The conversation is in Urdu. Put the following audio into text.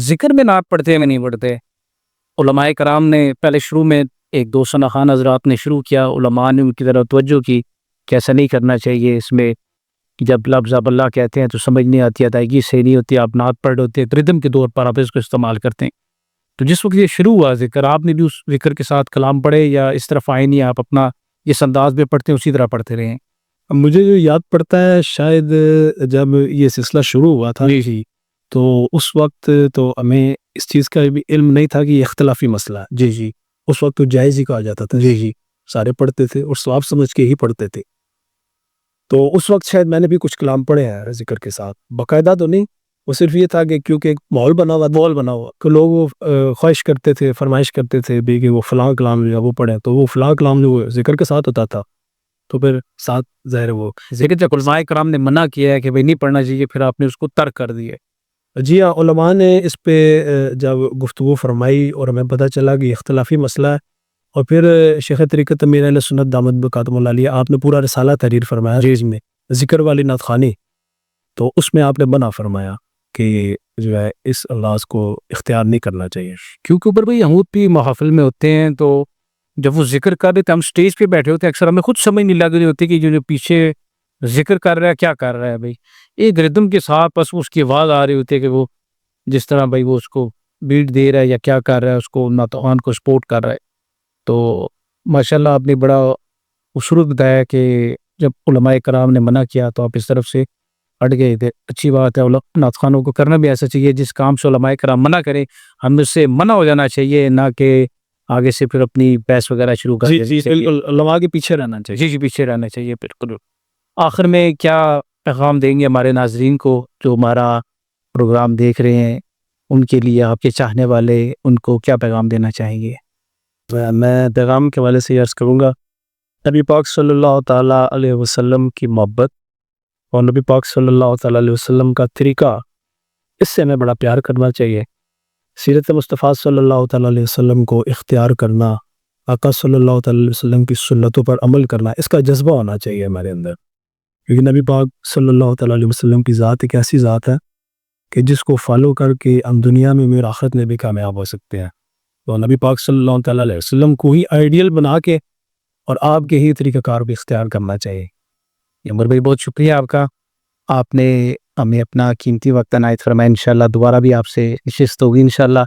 ذکر میں نعت پڑھتے ہیں نہیں پڑھتے؟ علماء کرام نے پہلے شروع میں ایک دو ثنا خان حضرات نے شروع کیا، علماء نے ان کی طرف توجہ کی کہ ایسا نہیں کرنا چاہیے، اس میں جب لفظ اب اللہ کہتے ہیں تو سمجھ نہیں آتی، ادائیگی صحیح نہیں ہوتی، آپ نعت پڑھ رہے ہوتے ہیں ردم کے طور پر آپ اس کو استعمال کرتے ہیں۔ تو جس وقت یہ شروع ہوا ذکر، آپ نے بھی اس ذکر کے ساتھ کلام پڑھے یا اس طرف آئے نہیں، آپ اپنا اس انداز میں پڑھتے ہیں اسی طرح پڑھتے رہے ہیں؟ مجھے جو یاد پڑتا ہے شاید جب یہ سلسلہ شروع ہوا تھا جی تو اس وقت تو ہمیں اس چیز کا بھی علم نہیں تھا کہ یہ اختلافی مسئلہ ہے۔ جی اس وقت تو جائز ہی کہا جاتا تھا، جی سارے پڑھتے تھے اور ثواب سمجھ کے ہی پڑھتے تھے۔ تو اس وقت شاید میں نے بھی کچھ کلام پڑھے ہیں ذکر کے ساتھ، باقاعدہ تو نہیں، وہ صرف یہ تھا کہ کیونکہ ایک ماحول بنا ہوا کہ لوگ خواہش کرتے تھے، فرمائش کرتے تھے بھی کہ وہ فلاں کلام جو ہے وہ پڑھیں، تو وہ فلاں کلام جو ذکر کے ساتھ ہوتا تھا تو پھر ساتھ ظاہر وہ ذکر جب علماء کرام نے منع کیا ہے کہ بھئی نہیں پڑھنا چاہیے، پھر آپ نے اس کو ترک کر دیے؟ جی ہاں، علماء نے اس پہ جب گفتگو فرمائی اور ہمیں پتہ چلا کہ اختلافی مسئلہ ہے، اور پھر شیخ طریقت امیر اہل سنت دامت برکاتہم اللہ علیہ آپ نے پورا رسالہ تحریر فرمایا جس میں ذکر والی نعت خوانی، تو اس میں آپ نے منع فرمایا کہ جو ہے اس انداز کو اختیار نہیں کرنا چاہیے۔ کیونکہ اوپر بھئی ہم بھی محافل میں ہوتے ہیں تو جب وہ ذکر کر رہے تھے، ہم سٹیج پہ بیٹھے ہوتے ہیں، اکثر ہمیں خود سمجھ نہیں لگ رہی ہوتی کہ جو پیچھے ذکر کر رہا ہے کیا کر رہا ہے بھئی، ایک ردم کے ساتھ بس اس کی آواز آ رہی ہوتی ہے کہ وہ جس طرح بھئی وہ اس کو بیٹ دے رہا ہے یا کیا کر رہا ہے، اس کو نعتخوان کو سپورٹ کر رہا ہے۔ تو ماشاءاللہ آپ نے بڑا اسلوب بتایا کہ جب علماء کرام نے منع کیا تو آپ اس طرف سے ہٹ گئے تھے، اچھی بات ہے، نعتخوانوں کو کرنا بھی ایسا چاہیے، جس کام سے علماء کرام منع کریں ہم اس سے منع ہو جانا چاہیے، نہ کہ آگے سے پھر اپنی بحث وغیرہ شروع کر دیں۔ جی بالکل، علماء کے پیچھے رہنا چاہیے۔ جی پیچھے رہنا چاہیے، بالکل۔ آخر میں کیا پیغام دیں گے ہمارے ناظرین کو جو ہمارا پروگرام دیکھ رہے ہیں، ان کے لیے، آپ کے چاہنے والے، ان کو کیا پیغام دینا چاہیں گے؟ میں پیغام کے حوالے سے عرض کروں گا، نبی پاک صلی اللہ تعالیٰ علیہ وسلم کی محبت اور نبی پاک صلی اللہ تعالیٰ علیہ وسلم کا طریقہ، اس سے ہمیں بڑا پیار کرنا چاہیے۔ سیرت مصطفیٰ صلی اللہ تعالیٰ علیہ وسلم کو اختیار کرنا، آقا صلی اللہ تعالیٰ علیہ وسلم کی سنتوں پر عمل کرنا، اس کا جذبہ ہونا چاہیے ہمارے اندر، کیونکہ نبی پاک صلی اللہ تعالیٰ علیہ وسلم کی ذات ایک ایسی ذات ہے کہ جس کو فالو کر کے ہم دنیا میں اور آخرت میں بھی کامیاب ہو سکتے ہیں۔ تو نبی پاک صلی اللہ تعالیٰ علیہ وسلم کو ہی آئیڈیل بنا کے اور آپ کے ہی طریقہ کار بھی اختیار کرنا چاہیے۔ عمر بھائی بہت شکریہ آپ کا، آپ نے ہمیں اپنا قیمتی وقت عنایت فرمایا، انشاءاللہ دوبارہ بھی آپ سے نشست ہوگی انشاءاللہ۔